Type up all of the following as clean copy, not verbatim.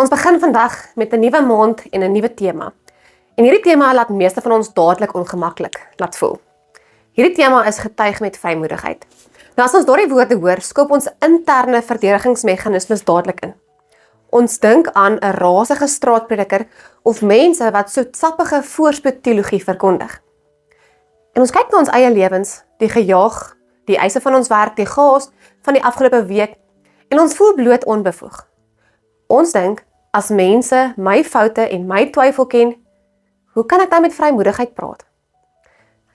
Ons begin vandag met 'n nuwe maand en 'n nuwe tema. En hierdie tema laat meeste van ons dadelik ongemaklik laat voel. Hierdie tema is getuig met vrymoedigheid. Nou as ons daardie woorde hoor, skop ons interne verdedigingsmeganismes dadelik in. Ons dink aan 'n rasige straatprediker of mense wat soetsappige voorspoedteologie verkondig. En ons kyk na ons eie lewens, die gejaag, die eise van ons werk, die chaos van die afgelope week, en ons voel bloot onbevoeg. Ons dink, as mense my foute en my twyfel ken, hoe kan ek dan met vrymoedigheid praat?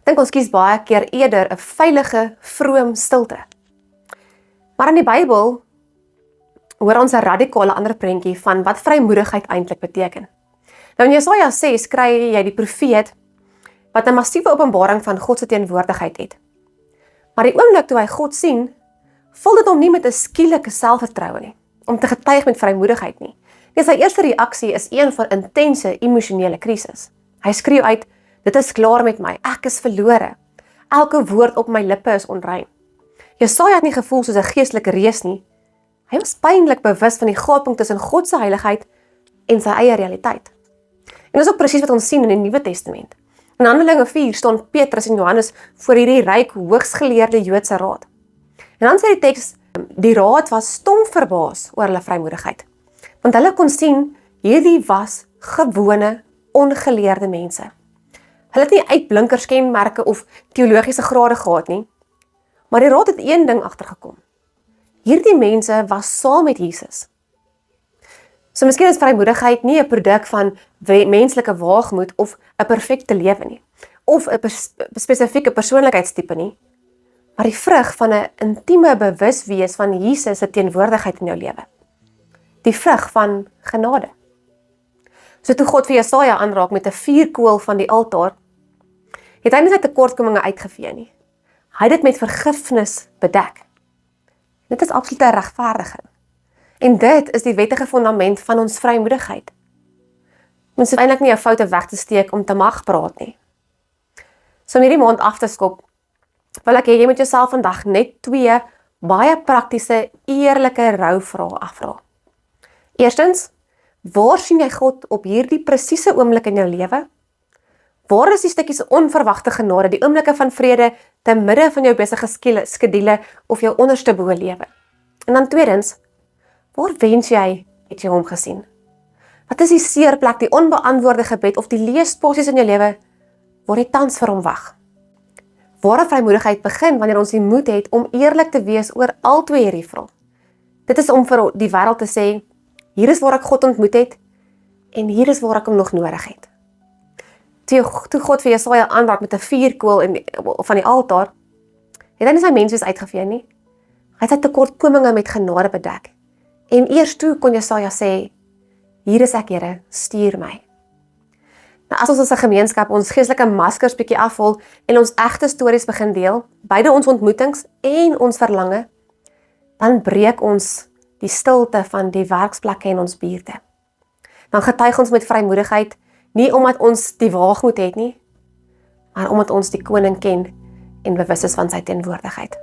Ek dink ons kies baie keer eerder 'n veilige, vroom stilte. Maar in die Bybel hoor ons 'n radikale ander prentjie van wat vrymoedigheid eintlik beteken. Nou in Jesaja 6 kry jy die profeet wat 'n massiewe openbaring van God se teenwoordigheid het. Maar die oomblik toe hy God sien, vul dit hom nie met 'n skielike selfvertroue nie, om te getuig met vrymoedigheid nie. Nee, sy eerste reaksie is een van intense emosionele krisis. Hy skreeu uit, dit is klaar met my, ek is verlore. Elke woord op my lippe is onrein. Jesaja het nie gevoel soos 'n geestelike reus nie. Hy was pynlik bewus van die gaping tussen God se heiligheid en sy eie realiteit. En dis ook presies wat ons sien in die Nuwe Testament. In Handelinge 4 staan Petrus en Johannes voor hierdie ryk, hoogsgeleerde Joodse raad. En dan sê die teks, die raad was stom verbaas oor hulle vrymoedigheid. Want hulle kon sien, hierdie was gewone, ongeleerde mense. Hulle het nie uitblinkerskenmerke of teologiese grade gehad nie, maar die raad het een ding agtergekom. Hierdie mense was saam met Jesus. So miskien is vrymoedigheid nie 'n produk van menslike waagmoed of 'n perfekte lewe nie, of 'n spesifieke persoonlikheidstipe nie, maar die vrug van 'n intieme bewuswees van Jesus se teenwoordigheid in jou lewe. Die vrug van genade. So toe God vir Jesaja aanraak met 'n vuurkoel van die altaar, het hy nie sy tekortkominge uitgevee nie. Hy het dit met vergifnis bedek. Dit is absolute regverdiging. En dit is die wettige fundament van ons vrymoedigheid. Ons hoef eintlik nie jou foute weg te steek om te mag praat nie. So om hierdie maand af te skop, wil ek hê jy moet jouself vandag net 2 baie praktiese, eerlike rouvrae afvra. Eerstens, waar sien jy God op hierdie presiese oomblik in jou lewe? Waar is die stukkies onverwagte genade, die oomblikke van vrede te midde van jou besige skedule of jou onderste bo lewe? En dan tweedens, waar wens jy het jy hom gesien? Wat is die seerplek, die onbeantwoorde gebed of die leë spasies in jou lewe waar jy tans vir hom wag? Ware vrymoedigheid begin wanneer ons die moed het om eerlik te wees oor al 2 hierdie vrae. Dit is om vir die wêreld te sê, hier is waar ek God ontmoet het en hier is waar ek hom nog nodig het. Toe God vir Jesaja aanraak met 'n vuurkoel van die altaar, het hy nie sy menswees uitgevee nie. Hy het sy tekortkominge met genade bedek. En eers toe kon Jesaja sê, hier is ek, Here, stuur my. Nou as ons as 'n gemeenskap ons geestelike maskers bietjie afhaal en ons egte stories begin deel, beide ons ontmoetings en ons verlange, dan breek ons die stilte van die werksplekke in ons buurte. Dan getuig ons met vrymoedigheid, nie omdat ons die waagmoed het nie, maar omdat ons die koning ken en bewus is van sy teenwoordigheid.